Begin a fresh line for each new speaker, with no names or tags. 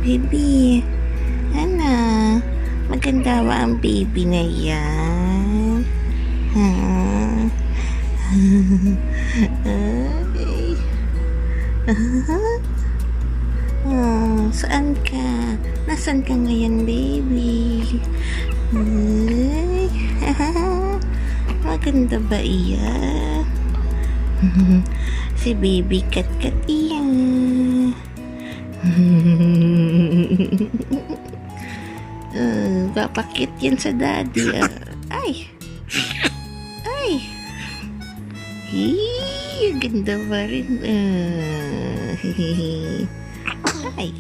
Baby, ano? Maganda ba ang baby na yan? Ha? Ay. Saan ka? Nasaan ka ngayon, baby? Ay. Maganda ba iyan? Si baby kat-kat iyan. Papakit yan sa daddy. Ay! Ay! Ganda pa rin. Ay!